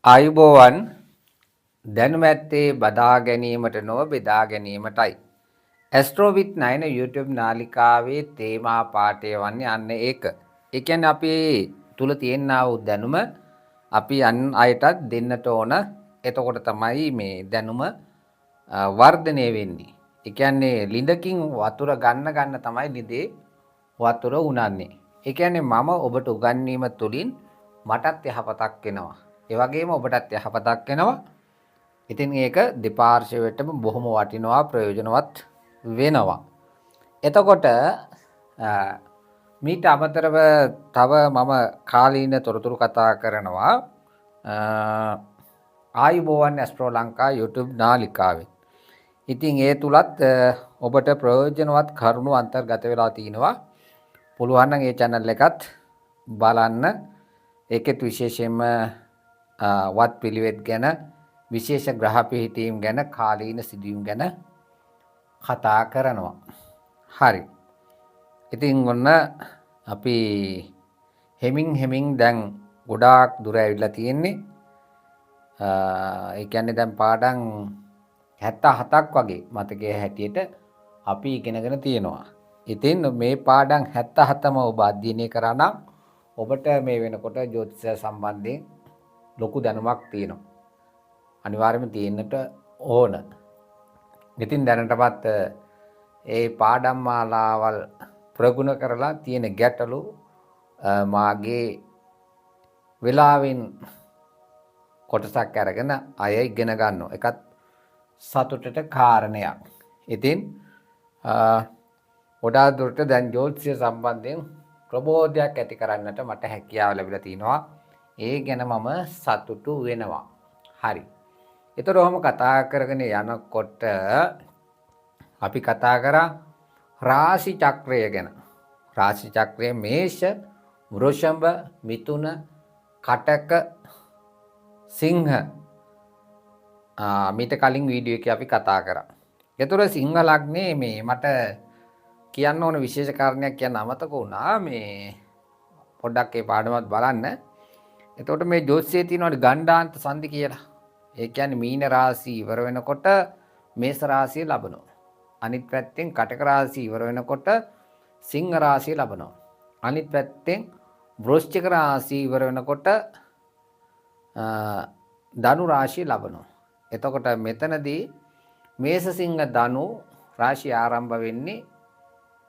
ආයුබෝවන් දැනුම ඇත්තේ බදා ගැනීමට නොව බෙදා ගැනීමටයි. ඇස්ට්‍රෝවිත් 9 YouTube නාලිකාවේ තේමා පාඨය වන්නේ අන්න ඒක. ඒ කියන්නේ අපි තුල තියෙනා වූ දැනුම අපි අන් අයටත් දෙන්නට ඕන. එතකොට තමයි මේ දැනුම වර්ධනය වෙන්නේ. ඒ කියන්නේ ලිඳකින් වතුර ගන්න තමයි ලිඳේ වතුර උනන්නේ. ඒ කියන්නේ මම ඔබට උගන්වීම තුළින් මටත් යහපතක් වෙනවා. ඒ වගේම ඔබටත් යහපතක් වෙනවා. ඉතින් ඒක දෙපාර්ශ්වයටම බොහොම වටිනවා ප්‍රයෝජනවත් වෙනවා. එතකොට මීට අමතරව තව මම කාලීන තොරතුරු කතා කරනවා ආයුබෝවන් ඇස්ට්‍රෝ ලංකා YouTube නාලිකාවෙන්. ඉතින් ඒ තුලත් ඔබට ප්‍රයෝජනවත් කරුණු අන්තර්ගත වෙලා තිනවා. පුළුවන් නම් ඒ channel එකත් බලන්න. ඒකෙත් විශේෂයෙන්ම වත් පිළිවෙත් ගැන විශේෂ ග්‍රහ පිහිටීම් ගැන කාලීන සිදුවීම් ගැන කතා කරනවා. හරි. ඉතින් ඔන්න අපි හෙමින් දැන් ගොඩාක් දුර ඇවිල්ලා තියෙන්නේ. ඒ කියන්නේ දැන් පාඩම් 77ක් වගේ මතකයේ හැටියට අපි ඉගෙනගෙන තියෙනවා. ඉතින් මේ පාඩම් 77ම ඔබ අධ්‍යයනය කරා නම් ඔබට මේ වෙනකොට ජ්‍යොතිෂය සම්බන්ධයෙන් ලොකු දැනුමක් තියෙනවා. අනිවාර්යයෙන්ම තියෙන්නට ඕන. ඉතින් දැනටමත් ඒ පාඩම් මාලාවල් ප්‍රගුණ කරලා තියෙන ගැටලු මාගේ වෙලාවෙන් කොටසක් අරගෙන අය ඉගෙන ගන්නවා. ඒකත් සතුටට කාරණයක්. ඉතින් වඩා දුරට දැන් ජ්‍යොතිෂය සම්බන්ධයෙන් ප්‍රබෝධයක් ඇති කරන්නට මට හැකියාව ලැබිලා තිනවා. ඒ ගැන මම සතුටු වෙනවා. හරි. ඒතර ඔහම කතා කරගෙන යනකොට අපි කතා කරා රාශි චක්‍රය ගැන. රාශි චක්‍රයේ මේෂ, වෘෂභ, මිථුන, කටක, සිංහ මීට කලින් වීඩියෝ එකේ අපි කතා කරා. ඒතර සිංහ ලග්නේ මේ මට කියන්න ඕන විශේෂ කාරණයක් කියන්න අමතක වුණා. මේ පොඩ්ඩක් ඒ පාඩමත් බලන්න. එතකොට මේ ජ්‍යොතිෂයේ තියෙනවා ගණ්ඩාන්ත සංධි කියලා. ඒ කියන්නේ මීන රාශිය ඉවර වෙනකොට මේෂ රාශිය ලබනවා. අනිත් පැත්තෙන් කටක රාශිය ඉවර වෙනකොට සිංහ රාශිය ලබනවා. අනිත් පැත්තෙන් වෘශ්චික රාශිය ඉවර වෙනකොට ධනු රාශිය ලබනවා. එතකොට මෙතනදී මේෂ සිංහ ධනු රාශිය ආරම්භ වෙන්නේ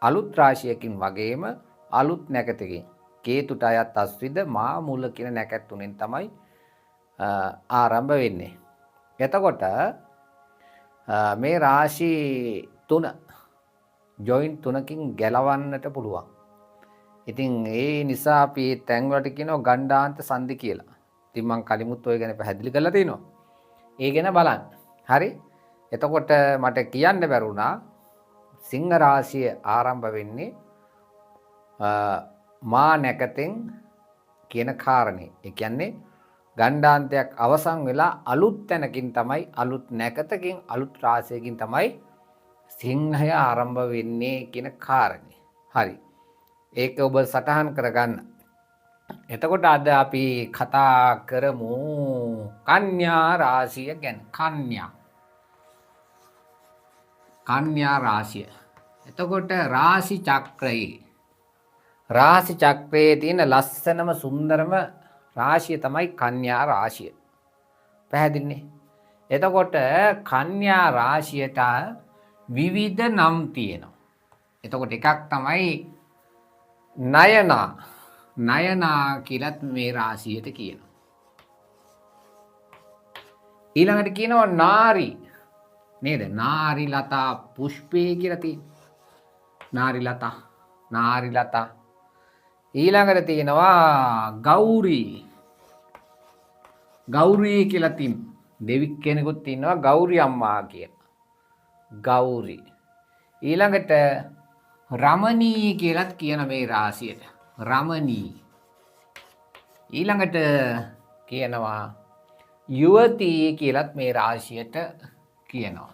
අලුත් රාශියකින් වගේම අලුත් නැකතකින්. කේතුට අයත් අස්විද මා මූල කියන නැකත් තුනෙන් තමයි ආරම්භ වෙන්නේ. එතකොට මේ රාශි තුන ජොයින්ට් තුනකින් ගැලවන්නට පුළුවන්. ඉතින් ඒ නිසා අපි තැන් වලට කියනවා ගණ්ඩාන්ත සංධි කියලා. ඉතින් මම කලිමුත් ඔය ගැන පැහැදිලි කරලා තිනවා. ඒ ගැන බලන්න. හරි. එතකොට මට කියන්න බැරුණා සිංහ රාශිය ආරම්භ වෙන්නේ මා නැකතෙන් කියන කාරණේ. ඒ කියන්නේ ගණ්ඩාන්තයක් අවසන් වෙලා අලුත් තැනකින් තමයි අලුත් නැකතකින් අලුත් රාශියකින් තමයි සිංහය ආරම්භ වෙන්නේ කියන කාරණේ. හරි. ඒක ඔබ සටහන් කරගන්න. එතකොට අද අපි කතා කරමු කන්‍යා රාශිය ගැන. කන්‍යා රාශිය. එතකොට රාශි චක්‍රයේ තියෙන ලස්සනම සුන්දරම රාශිය තමයි කන්‍යා රාශිය. පැහැදිලිනේ? එතකොට කන්‍යා රාශියට විවිධ නම් තියෙනවා. එතකොට එකක් තමයි නයනා කියලත් මේ රාශියට කියනවා. ඊළඟට කියනවා නාරි. නේද? නාරි ලතා පුෂ්පේ කියලා තියෙනවා. නාරි ලතා. ඊළඟට තියෙනවා ගෞරී කියලා තියෙනවා. දෙවි කෙනෙකුත් ඉන්නවා ගෞරි අම්මා කියන. ගෞරි. ඊළඟට රමණී කියලාත් කියන මේ රාශියට. රමණී. ඊළඟට කියනවා යුවතී කියලාත් මේ රාශියට කියනවා.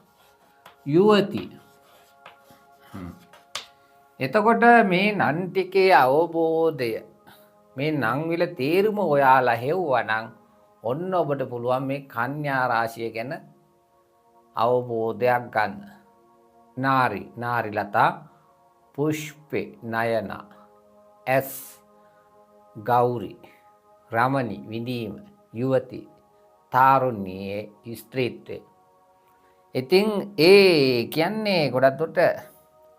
යුවති. එතකොට මේ නන් ටිකේ අවබෝධය මේ නම් විල තේරුම ඔයාලා හෙව්වා නම් ඔන්න ඔබට පුළුවන් මේ කන්‍යා රාශිය ගැන අවබෝධයක් ගන්න. නාරිලතා, පුෂ්පේ, නයනා, ඇස්, ගෞරි, රමණි, විඳීම, යුවති, තාරුණ්‍යයේ, ස්ත්‍රීත්වය. ඉතින් ඒ කියන්නේ ගොඩක් දුරට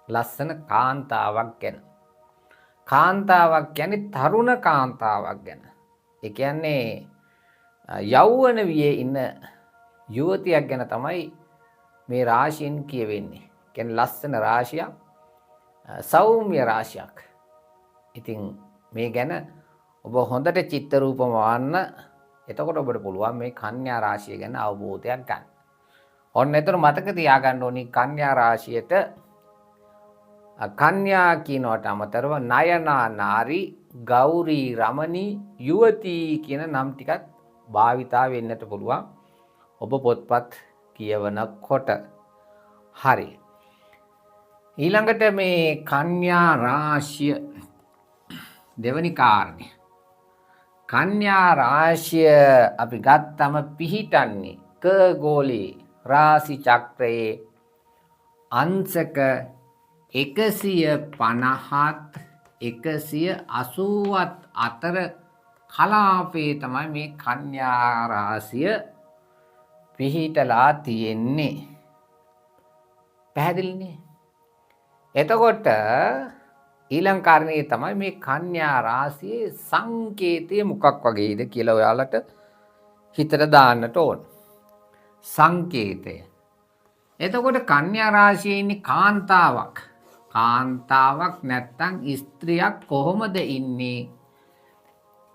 ලස්සන කාන්තාවක් ගැන. කාන්තාවක් කියන්නේ තරුණ කාන්තාවක් ගැන. ඒ කියන්නේ යෞවන වියේ ඉන්න යුවතියක් ගැන තමයි මේ රාශියෙන් කියවෙන්නේ. කියන්නේ ලස්සන රාශියක්, සෞම්‍ය රාශියක්. ඉතින් මේ ගැන ඔබ හොඳට චිත්ත රූපම වන්න. එතකොට ඔබට පුළුවන් මේ කන්‍යා රාශිය ගැන අවබෝධයක් ගන්න. ඔන්න එතන මතක තියාගන්න ඕනි කන්‍යා රාශියට කන්‍යා කියනවට අමතරව නයනා, නාරි, ගෞරි, රමණී, යුවති කියන නම් ටිකත් භාවිතා වෙන්නට පුළුවන්. ඔබ පොත්පත් කියවනකොට. හරි. ඊළඟට මේ කන්‍යා රාශිය දෙවනි කාරණය. කන්‍යා රාශිය අපි ගත්තම පිහිටන්නේ ගෝලී රාශි චක්‍රයේ අංශක 150ත් 180ත් අතර කලාපේ තමයි මේ කන්‍යා රාශිය පිහිටලා තියෙන්නේ. පැහැදිලිනේ? එතකොට ඊළඟ කාරණේ තමයි මේ කන්‍යා රාශියේ සංකේතය මොකක් වගේද කියලා ඔයාලට හිතට දාන්නට ඕන. සංකේතය. එතකොට කන්‍යා රාශියේ ඉන්නේ කාන්තාවක්. කාන්තාවක් නැත්තම් ස්ත්‍රියක් කොහොමද ඉන්නේ?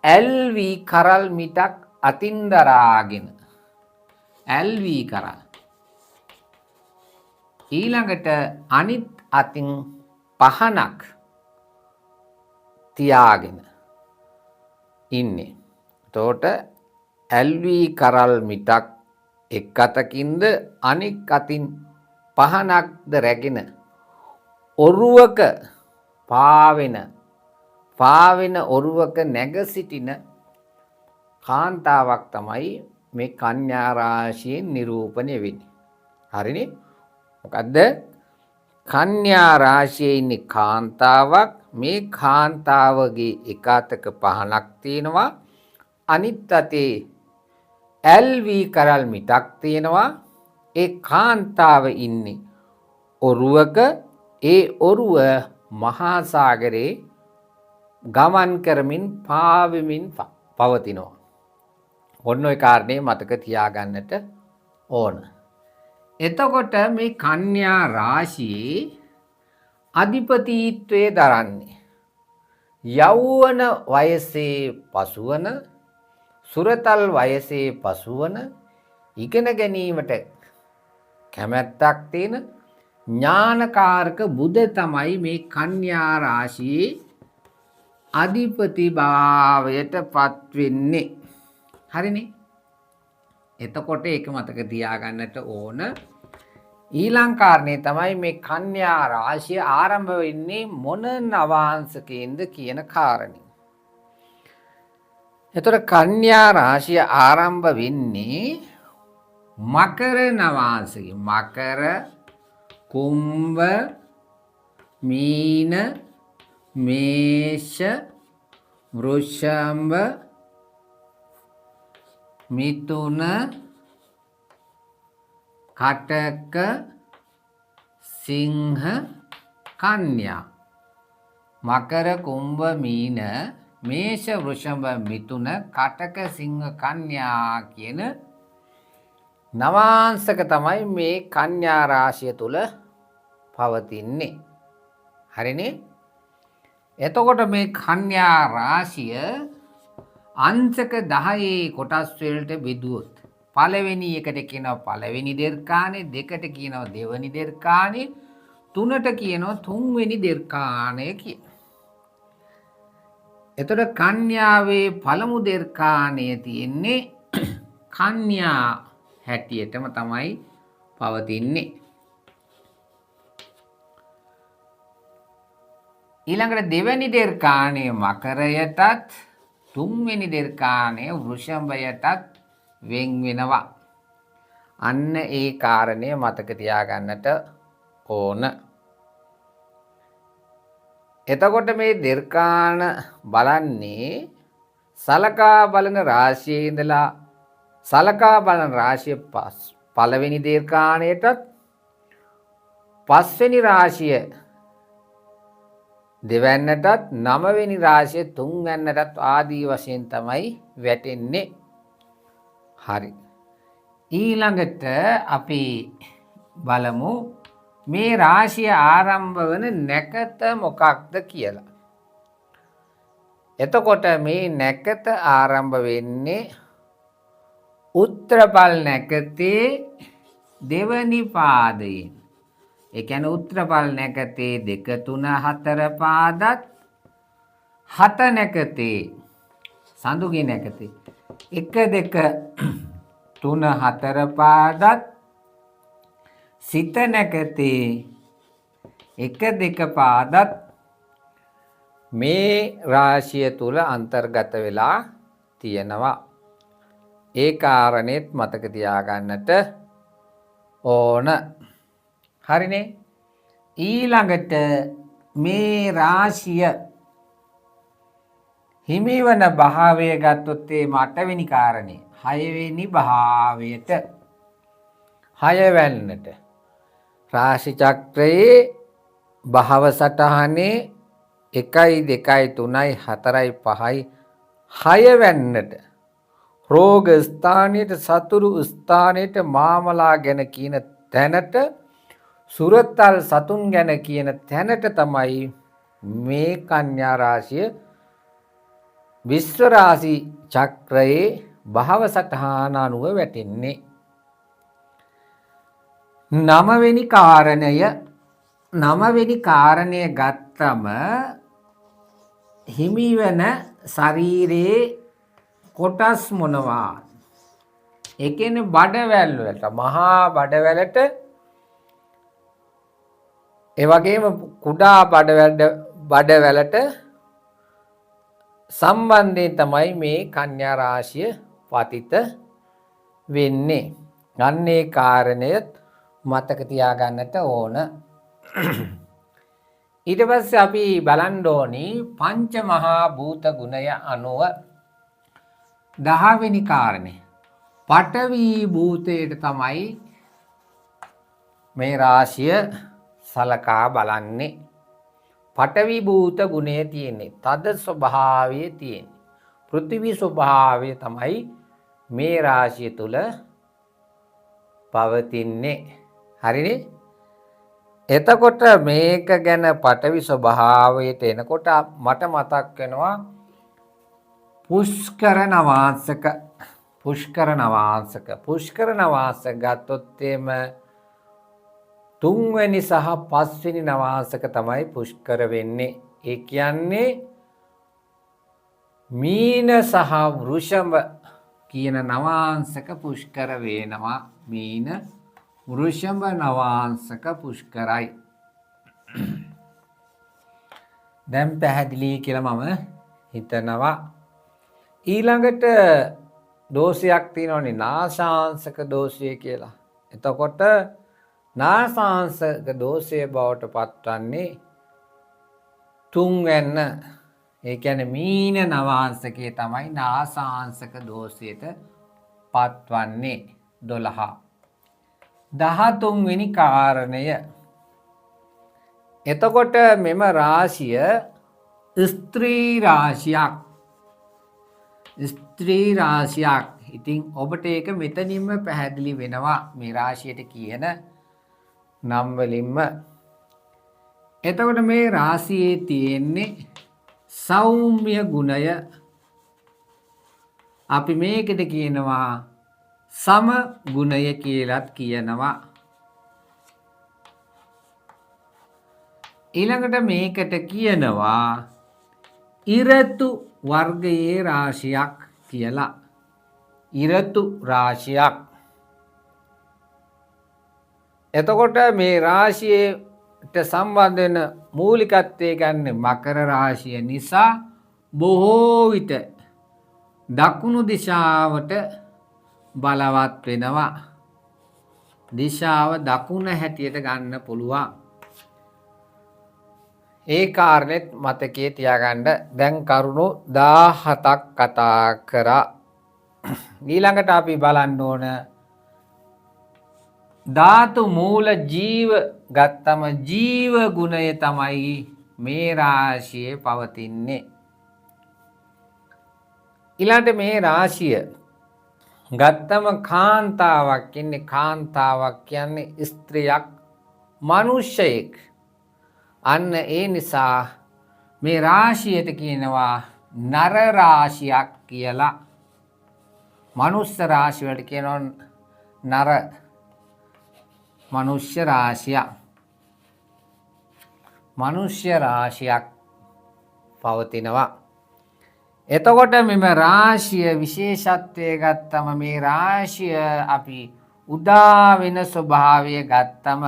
LV කරල් මිටක් අතින් දරාගෙන. LV කරල්. ඊළඟට අනිත් අතින් පහනක් තියාගෙන ඉන්නේ. එතකොට LV කරල් මිටක් එක් අතකින්ද අනෙක් අතින් පහනක්ද රැගෙන ඔරුවක පාවෙන ඔරුවක නැග සිටින කාන්තාවක් තමයි මේ කන්‍යා රාශියෙන් නිරූපණය වෙන්නේ. හරිනේ? මොකද්ද? කන්‍යා රාශියේ ඉන්නේ කාන්තාවක්. මේ කාන්තාවගේ එක අතක පහනක් තියෙනවා. අනිත් අතේ LV කරල් මිටක් තියෙනවා. ඒ කාන්තාව ඉන්නේ ඔරුවක. ඒ ඔරුව මහා සාගරේ ගමන් කරමින් පාවෙමින් පවතිනවා. ඔන්න ඔය කාරණේ මතක තියාගන්නට ඕන. එතකොට මේ කන්‍යා රාශියේ අධිපතිත්වයේ දරන්නේ යෞවන වයසේ පසුවන, සුරතල් වයසේ පසුවන, ඉගෙන ගැනීමට කැමැත්තක් තියෙන ඥානකාරක බුධ තමයි මේ කන්‍යා රාශියේ අධිපති භාවයට පත් වෙන්නේ. හරිනේ? එතකොට ඒක මතක තියාගන්නට ඕන. ඊළඟ කාරණේ තමයි මේ කන්‍යා රාශිය ආරම්භ වෙන්නේ මොන නවාංශකයෙන්ද කියන කාරණේ. එතකොට කන්‍යා රාශිය ආරම්භ වෙන්නේ මකර නවාංශකයෙන්. මකර, කුම්භ, මීන, මේෂ, වෘෂභ, මිථුන, කටක, සිංහ, කන්‍යා. මකර, කුම්භ, මීන, මේෂ, වෘෂභ, මිථුන, කටක, සිංහ, කන්‍යා කියන නවාංශක තමයි මේ කන්‍යා රාශිය තුල පවතින්නේ. හරිනේ? එතකොට මේ කන්‍යා රාශිය අංශක 10 කොටස් වලට බෙදුවොත් පළවෙනි එකට කියනවා පළවෙනි දෙර්කාණය, දෙකට කියනවා දෙවෙනි දෙර්කාණය, තුනට කියනවා තුන්වෙනි දෙර්කාණය කියලා. එතකොට කන්‍යාවේ පළමු දෙර්කාණය තියෙන්නේ කන්‍යා හැටියටම තමයි පවතින්නේ. ඊළඟට දෙවෙනි දෙර්කාණය මකරයටත්, තුන්වෙනි දෙර්කාණය වෘෂභයටත් වෙන් වෙනවා. අන්න ඒ කාරණය මතක තියාගන්නට ඕන. එතකොට මේ දිර්ඝාන බලන්නේ සලකා බලන රාශියේ ඉඳලා සලකා බලන රාශිය පළවෙනි දිර්ඝාණයටත් පස්වෙනි රාශිය දෙවැන්නටත් නවවෙනි රාශිය තුන්වැන්නටත් ආදී වශයෙන් තමයි වැටෙන්නේ. හරි. ඊළඟට අපි බලමු මේ රාශිය ආරම්භ වන නැකත මොකක්ද කියලා. එතකොට මේ නැකත ආරම්භ වෙන්නේ උත්තරපල් නැකතේ දෙවනි පාදයෙන්. ඒ කියන්නේ උත්තරපල් නැකතේ 2 3 4 පාදත් 7 නැකතේ සඳුගේ නැකතේ 1 2 3 4 පාදත් සිත නැකතේ 1 2 පාදත් මේ රාශිය තුල අන්තර්ගත වෙලා තියෙනවා. ඒ කාරණේත් මතක තියාගන්නට ඕන. හරිනේ. ඊළඟට මේ රාශිය හිමිවන භාවය ගත්තොත් ඒ 8වෙනි කාරණේ 6වෙනි භාවයට 6 වැන්නට රාශි චක්‍රයේ භාව සටහනේ 1 2 3 4 5 6 වැන්නට රෝග ස්ථානයට සතුරු ස්ථානයට මාමලා ගැන කියන තැනට සුරතල් සතුන් ගැන කියන තැනට තමයි මේ කන්‍යා රාශිය විශ්ව රාශි චක්‍රයේ භව සටහන අනුව වැටෙන්නේ. 9වෙනි කාරණය ගත්තම හිමිවන ශරීරයේ කොටස් මොනවා? ඒ කියන්නේ බඩවැල් වලට මහා බඩවැලට ඒ වගේම කුඩා බඩවැලට සම්බන්ධයෙන් තමයි මේ කන්‍යා රාශිය පතිත වෙන්නේ. අන්නේ කාරණය මතක තියාගන්නට ඕන. ඊට පස්සේ අපි බලන්න ඕනි පංච මහා භූත ගුණය අනුව 10වෙනි කාරණේ පඨවි භූතයට තමයි මේ රාශිය සලකා බලන්නේ. පඨවි භූත ගුණය තියෙන්නේ තද ස්වභාවය තියෙන්නේ. පෘථිවි ස්වභාවය තමයි මේ රාශිය තුල පවතින්නේ. හරිනේ. එතකොට මේක ගැන පඨවි ස්වභාවයට එනකොට මට මතක් වෙනවා පුෂ්කර නවාංශක ගත්තොත් එම තුන්වෙනි සහ පස්වෙනි නවාංශක තමයි පුෂ්කර වෙන්නේ. ඒ කියන්නේ මීන සහ වෘෂභ කියන නවාංශක පුෂ්කර වෙනවා. මීන වෘෂභ නවාංශක පුෂ්කරයි. දැන් පැහැදිලි කියලා මම හිතනවා. ඊළඟට දෝෂයක් තියෙනවනේ නාසාංශක දෝෂය කියලා. එතකොට නාසාංශක දෝෂය බවට පත්වන්නේ තුන්වැන්න. ඒ කියන්නේ මීන නවාංශකයේ තමයි නාසාංශක දෝෂයට පත්වන්නේ 12. 13 වෙනි කාරණය. එතකොට මෙම රාශිය ස්ත්‍රී රාශියක්. ඉතින් ඔබට ඒක මෙතනින්ම පැහැදිලි වෙනවා මේ රාශියට කියන නම් වලින්ම. එතකොට මේ රාශියේ තියෙන්නේ සෞම්‍ය ගුණය. අපි මේකට කියනවා සම ගුණය කියලාත් කියනවා. ඊළඟට මේකට කියනවා ඉරතු වර්ගයේ රාශියක් කියලා. ඉරතු රාශියක්. එතකොට මේ රාශියට සම්බන්ධ වෙන මූලිකත්වයේ ගන්න මකර රාශිය නිසා බොහෝ විට දකුණු දිශාවට බලවත් වෙනවා. දිශාව දකුණ හැටියට ගන්න පුළුවන්. ඒ කාරණෙත් මතකයේ තියාගන්න. දැන් කරුණු 17ක් කතා කරා. ඊළඟට අපි බලන්න ඕන ධාතු මූල ජීව ගත්තම ජීව ගුණය තමයි මේ රාශියේ පවතින්නේ. ඊළඟට මේ රාශිය ගත්තම කාන්තාවක් ඉන්නේ. කාන්තාවක් කියන්නේ ස්ත්‍රියක්, මනුෂ්‍යයෙක්. අන්න ඒ නිසා මේ රාශියට කියනවා නර රාශියක් කියලා. මනුෂ්‍ය රාශිය වලට කියනවා නර මනුෂ්‍ය රාශියක්. මනුෂ්‍ය රාශියක් පවතිනවා. එතකොට මෙම රාශිය විශේෂත්වය ගත්තම මේ රාශිය අපි උදා වෙන ස්වභාවය ගත්තම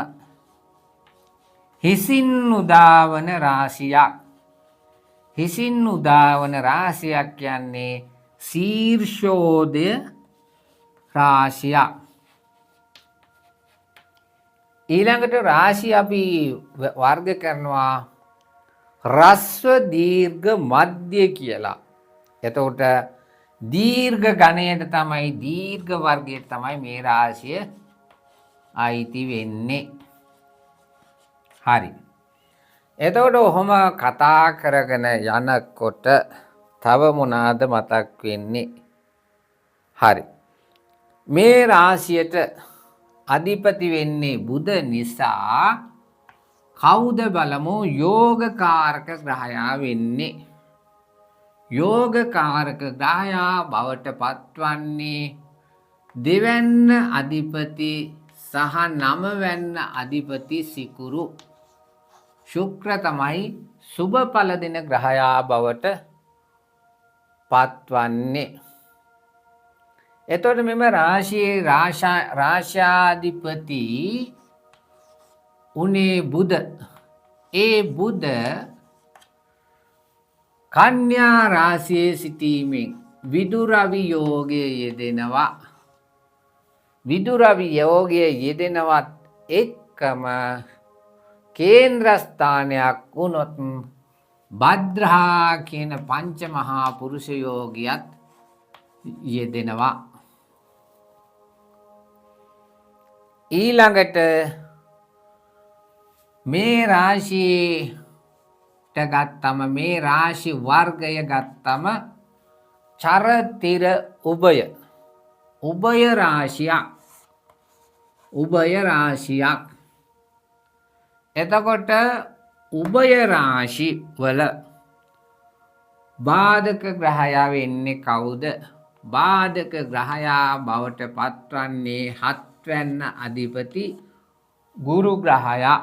හිසින් උදාවන රාශියක්. හිසින් උදාවන රාශියක් කියන්නේ ශීර්ෂෝදය රාශියක්. ඊළඟට රාශිය අපි වර්ග කරනවා රස්ව දීර්ඝ මධ්‍ය කියලා. එතකොට දීර්ඝ ගණයට තමයි දීර්ඝ වර්ගයට තමයි මේ රාශිය අයිති වෙන්නේ. හරි. එතකොට ඔහොම කතා කරගෙන යනකොට තව මොනවාද මතක් වෙන්නේ? හරි. මේ රාශියට අධිපති වෙන්නේ බුධ නිසා කවුද බලමු? යෝගකාරක ග්‍රහයා වෙන්නේ. යෝගකාරක ග්‍රහයා බවට පත්වන්නේ දෙවැන්න අධිපති සහ නවවැන්න අධිපති සිකුරු. ශුක්‍ර තමයි සුබඵල දෙන ග්‍රහයා බවට පත්වන්නේ. එතකොට මෙම රාශියේ රාශාධිපති උනේ බුධ. ඒ බුධ කන්‍යා රාශියේ සිටීමෙන් විදුරවි යෝගයේ යෙදෙනවා. විදුරවි යෝගයේ යෙදෙනවත් එක්කම කේන්ද්‍රස්ථානයක් වුණොත් භද්‍රා කියන පංච මහා පුරුෂ යෝගියත් යෙදෙනවා. ඊළඟට මේ රාශියට ගත්තම මේ රාශි වර්ගය ගත්තම චරතිර උභය රාශියක්. උභය රාශියක්. එතකොට උභය රාශි වල බාධක ග්‍රහයා වෙන්නේ කවුද? බාධක ග්‍රහයා බවට පත්වන්නේ හත්වැන්න අධිපති ගුරු ග්‍රහයා.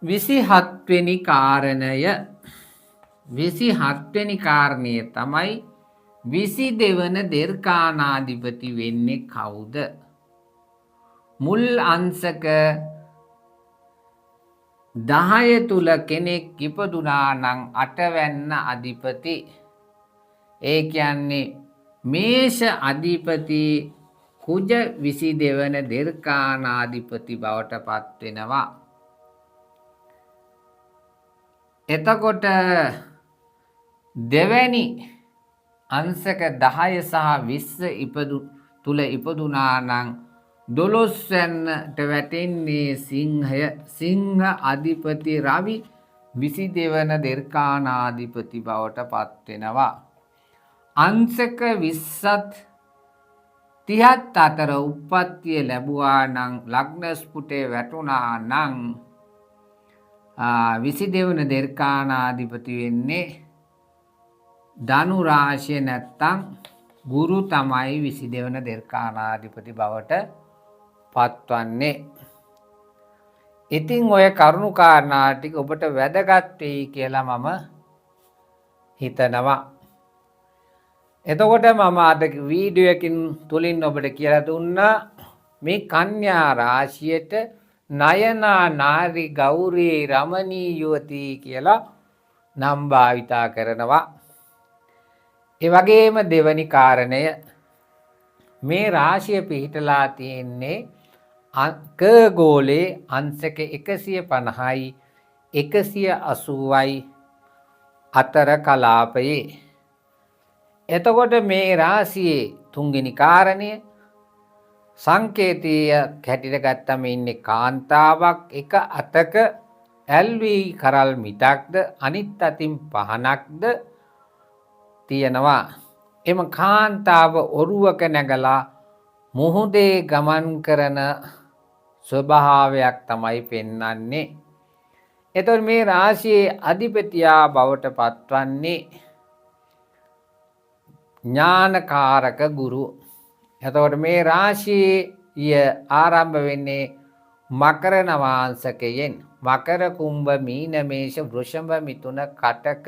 27 වෙනි කාරණය 27 වෙනි කාරණය තමයි 22 වන දෙර්කානාධිපති වෙන්නේ කවුද? මුල් අංශක 10 තුල කෙනෙක් ඉපදුනා නම් 8 වැන්න අධිපති. ඒ කියන්නේ මේෂ අධිපති කුජ 22 වන දෙර්කානාධිපති බවට පත් වෙනවා. එතකොට දෙවැනි අංශක 10 සහ 20 තුල ඉපදුනා නම් 12 වෙනිට වැටෙන්නේ සිංහය. සිංහ අධිපති රවි 22 වන දෙර්කානාධිපති බවට පත් වෙනවා. අංශක 20ත් 30ත් අතර උප්පත්තිය ලැබුවා නම් ලග්න ස්පුටේ වැටුණා නම් 22 වන දෙර්කානාධිපති වෙන්නේ ධනු රාශිය නැත්තම් ගුරු තමයි 22 වන දෙර්කානාධිපති බවට පත්වන්නේ. ඉතින් ඔය කරුණු කාරණා ටික ඔබට වැදගත් වෙයි කියලා මම හිතනවා. එතකොට මම අද වීඩියෝ එකකින් තුලින් ඔබට කියලා දුන්නා මේ කන්‍යා රාශියට නයනා නාරි ගෞරී රමණී යුවති කියලා නම් භාවිතා කරනවා. ඒ වගේම දෙවැනි කාරණය මේ රාශිය පිහිටලා තියෙන්නේ ක ගෝලයේ අංශක 150යි 180යි අතර කලාපයේ. එතකොට මේ රාශියේ තුන්වෙනි කාරණය සංකේතීය හැටියට ගත්තම ඉන්නේ කාන්තාවක් එක අතක ඇල්වී කරල් මිටක්ද අනිත් අතින් පහනක්ද තියෙනවා. එම කාන්තාව ඔරුවක නැගලා මුහුදේ ගමන් කරන ස්වභාවයක් තමයි පෙන්වන්නේ. එතකොට මේ රාශියේ අධිපතියා බවට පත්වන්නේ ඥානකාරක ගුරු. එතකොට මේ රාශිය ආරම්භ වෙන්නේ මකර නවාංශකයෙන්. මකර කුම්භ මීන මේෂ වෘෂභ මිථුන කටක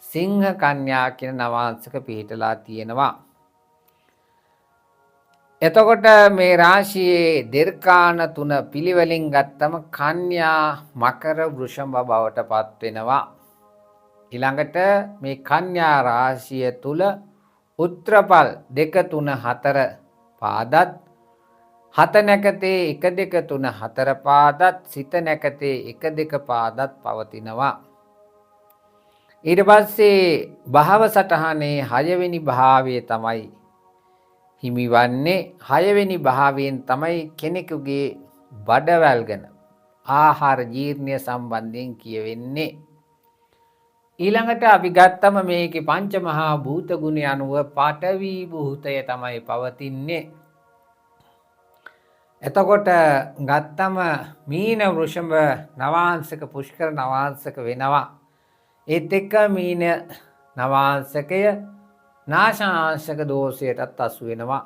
සිංහ කන්‍යා කියන නවාංශක පිහිටලා තියෙනවා. එතකොට මේ රාශියේ දිර්ඝාන තුන පිළිවෙලින් ගත්තම කන්‍යා මකර වෘෂභ බවට පත් වෙනවා. ඊළඟට මේ කන්‍යා රාශිය තුල උත්‍රපල් 2 3 4 පාදත් හත නැකතේ 1 2 3 4 පාදත් සිත නැකතේ 1 2 පාදත් පවතිනවා. ඊට පස්සේ භාව සටහනේ 6 වෙනි භාවය තමයි හිමිවන්නේ. 6 වෙනි භාවයෙන් තමයි කෙනෙකුගේ බඩවැල් ගැන ආහාර ජීර්ණය සම්බන්ධයෙන් කියවෙන්නේ. ඊළඟට අපි ගත්තම මේකේ පංච මහා භූත ගුණ අනුව පඨවි භූතය තමයි පවතින්නේ. එතකොට ගත්තම මීන වෘෂභ නවාංශක පුෂ්කර නවාංශක වෙනවා. ඒත් එක්ක මීන නවාංශකය නාශාංශක දෝෂයටත් අසු වෙනවා.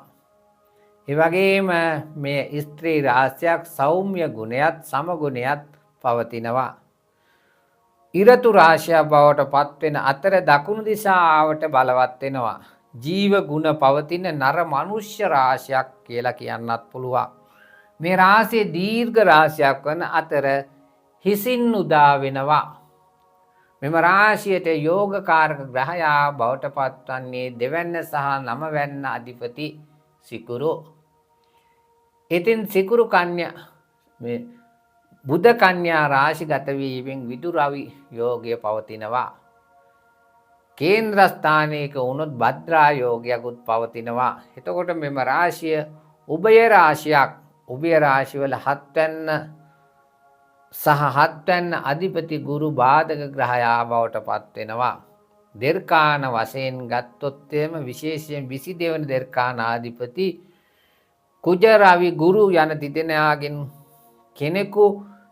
ඒ වගේම මේ ස්ත්‍රී රාශියක් සෞම්‍ය ගුණයත් සම ගුණයත් පවතිනවා. ඉරතු රාශිය බවට පත් වෙන අතර දකුණු දිශාවට බලවත් වෙනවා. ජීව ගුණ පවතින නර මනුෂ්‍ය රාශියක් කියලා කියන්නත් පුළුවන්. මේ රාශිය දීර්ඝ රාශියක් වන අතර හිසින් උදා වෙනවා. මෙම රාශියට යෝගකාරක ග්‍රහයා බවට පත්වන්නේ දෙවැන්න සහ නවවැන්න අධිපති සිකුරු. ඉතින් සිකුරු කන්‍යා මේ බුධ කන්‍යා රාශිගත වීමෙන් විදුරවි යෝගය පවතිනවා. කේන්ද්‍ර ස්ථානයක වුණොත් භද්‍රා යෝගයකුත් පවතිනවා. එතකොට මෙම රාශිය උභය රාශියක්. උභය රාශිවල හත්වැන්න සහ හත්වැන්න අධිපති ගුරු බාධක ග්‍රහයා බවට පත් වෙනවා. දිර්ඝාන වශයෙන් ගත්තොත් එම විශේෂයෙන් 22 වෙනි දිර්ඝානාධිපති කුජ රවි ගුරු යන තිදෙනාගෙන් කෙනෙකු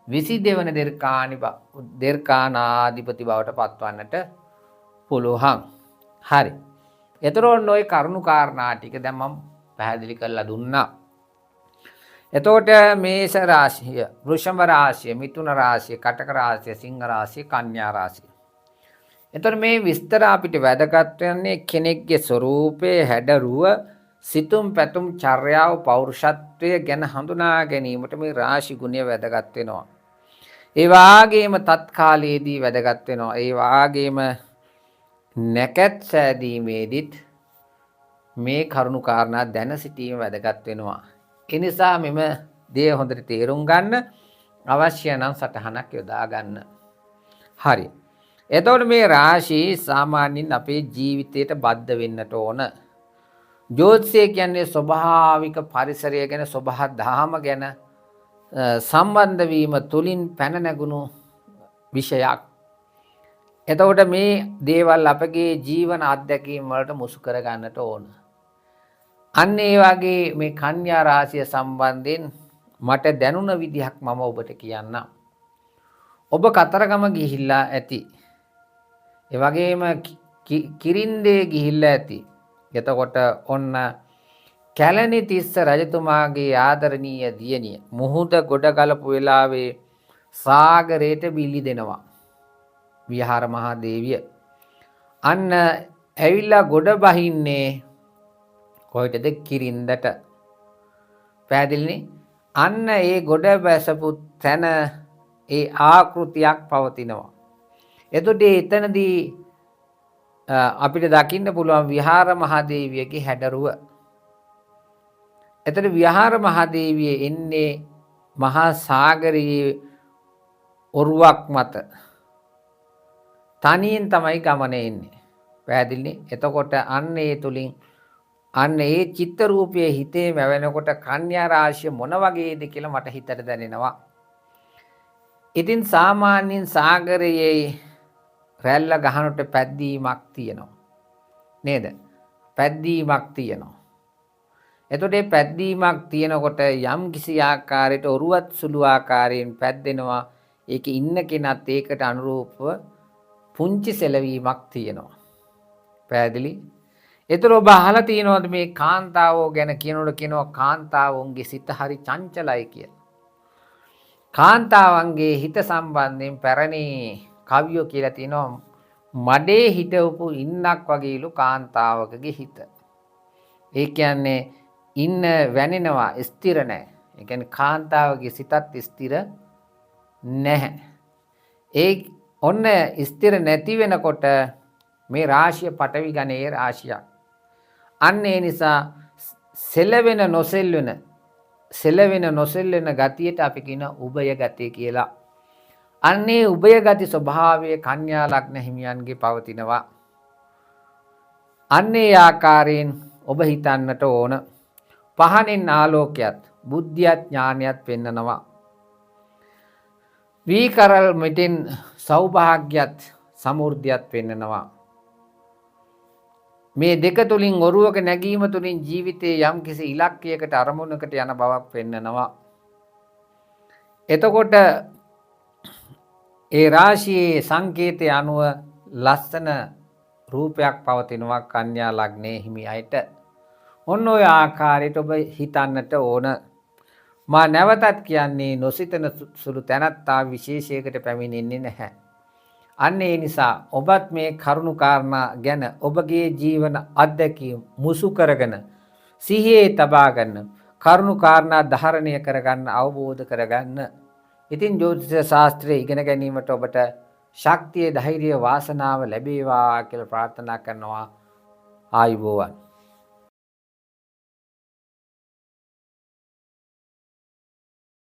22 වෙනි දිර්ඝානාධිපති බවට පත්වන්නට පුළුවන්. හරි. එතකොට ඔය කරුණු කාරණා ටික දැන් මම පැහැදිලි කරලා දුන්නා. එතකොට මේෂ රාශිය, වෘෂභ රාශිය, මිථුන රාශිය, කටක රාශිය, සිංහ රාශිය, කන්‍යා රාශිය. එතකොට මේ විස්තර අපිට වැදගත් වෙන්නේ කෙනෙක්ගේ ස්වરૂපයේ හැඩරුව, සිතුම් පැතුම් චර්යාව, පෞරුෂත්වය ගැන හඳුනා ගැනීමට මේ රාශි ගුණය වැදගත් වෙනවා. ඒ වාගේම තත්කාලයේදී වැදගත් වෙනවා. ඒ වාගේම නැකත් සෑදීමේදීත් මේ කරුණු කාරණා දැන සිටීම වැදගත් වෙනවා. ඒ නිසා මෙම දේ හොඳට තේරුම් ගන්න අවශ්‍ය නම් සටහනක් යොදා ගන්න. හරි. එතකොට මේ රාශි සාමාන්‍යයෙන් අපේ ජීවිතයට බද්ධ වෙන්නට ඕන. ජ්‍යොතිෂය කියන්නේ ස්වභාවික පරිසරය ගැන, ස්වභාව දහම ගැන සම්බන්ධ වීම තුලින් පැන නැගුණු විෂයක්. එතකොට මේ දේවල් අපගේ ජීවන අත්දැකීම් වලට මුසු කර ගන්නට ඕන. අන්න ඒ වගේ මේ කන්‍යා රාශිය සම්බන්ධයෙන් මට දැනුණ විදිහක් මම ඔබට කියන්නම්. ඔබ කතරගම ගිහිල්ලා ඇති. ඒ වගේම කිරින්දේ ගිහිල්ලා ඇති. එතකොට ඔන්න කැලණි තිස්ස රජතුමාගේ ආදරණීය දියණිය මුහුද ගොඩ ගලපු වෙලාවේ සාගරයට බිලි දෙනවා විහාර මහා දේවිය. අන්න ඇවිල්ලා ගොඩ බහින්නේ කොහෙටද? කිරින්දට. පැහැදිලිනේ? අන්න ඒ ගොඩ බැසපු තැන ඒ ආකෘතියක් පවතිනවා. එතකොට එතනදී අපිට දකින්න පුළුවන් විහාර මහදේවියගේ හැඩරුව. එතකොට විහාර මහදේවිය එන්නේ මහා සාගරයේ ඔරුවක් මත. තනියෙන් තමයි ගමන එන්නේ. පැහැදිලිනේ? එතකොට අන්න ඒ තුලින් අන්න ඒ චිත්ත රූපයේ හිතේ මැවෙනකොට කන්‍යා රාශිය මොන වගේද කියලා මට හිතට දැනෙනවා. ඉතින් සාමාන්‍යයෙන් සාගරයේ රැල්ල ගහනට පැද්දීමක් තියෙනවා. නේද? පැද්දීමක් තියෙනවා. එතකොට මේ පැද්දීමක් තියෙනකොට යම් කිසි ආකාරයකට ඔරුවත් සුළු ආකාරයෙන් පැද්දෙනවා. ඒකේ ඉන්න කෙනත් ඒකට අනුරූපව පුංචි සෙලවීමක් තියෙනවා. පැහැදිලි? ඒතර ඔබ අහලා තියෙනවද මේ කාන්තාවෝ ගැන කියනවා කාන්තාවුන්ගේ සිත හරි චංචලයි කියලා. කාන්තාවන්ගේ හිත සම්බන්ධයෙන් පැරණි කවියෝ කියලා තියෙනවා මඩේ හිටවපු ඉන්නක් වගේලු කාන්තාවකගේ හිත. ඒ කියන්නේ ඉන්න වැනෙනවා ස්ථිර නැහැ. ඒ කියන්නේ කාන්තාවගේ සිතත් ස්ථිර නැහැ. ඒ ඔන්න ස්ථිර නැති වෙනකොට මේ රාශිය පටවි ගණයේ රාශියක්. අන්න ඒ නිසා සෙලවෙන නොසෙල්වෙන ගතියට අපි කියන උභය ගතිය කියලා. අන්නේ උභය ගති ස්වභාවය කන්‍යා ලග්න හිමියන්ගේ පවතිනවා. අන්නේ ආකාරයෙන් ඔබ හිතන්නට ඕන. පහනෙන් ආලෝකයත් බුද්ධියත් ඥානයත් පෙන්නනවා. වීකරල් මෙතෙන් සෞභාග්‍යත් සමෘද්ධියත් පෙන්නනවා. මේ දෙක තුලින් ඔරුවක නැගීම තුලින් ජීවිතයේ යම් කිසි ඉලක්කයකට අරමුණකට යන බවක් පෙන්නනවා. එතකොට ඒ රාශියේ සංකේතය අනුව ලස්සන රූපයක් පවතිනවා කන්‍යා ලග්නයේ හිමි අයට. ඔන්න ඔය ආකාරයට ඔබ හිතන්නට ඕන. මා නැවතත් කියන්නේ නොසිතන සුළු තැනත්තා විශේෂයකට පැමිණෙන්නේ නැහැ. අන්න ඒ නිසා ඔබත් මේ කරුණු කාරණා ගැන ඔබගේ ජීවන අත්දැකීම් මුසු කරගෙන සිහියේ තබා ගන්න කරුණු කාරණා ධාරණය කරගන්න අවබෝධ කරගන්න. ඉතින් ජ්‍යොතිෂ ශාස්ත්‍රය ඉගෙන ගැනීමට ඔබට ශක්තිය ධෛර්යය වාසනාව ලැබේවා කියලා ප්‍රාර්ථනා කරනවා. ආයුබෝවන්.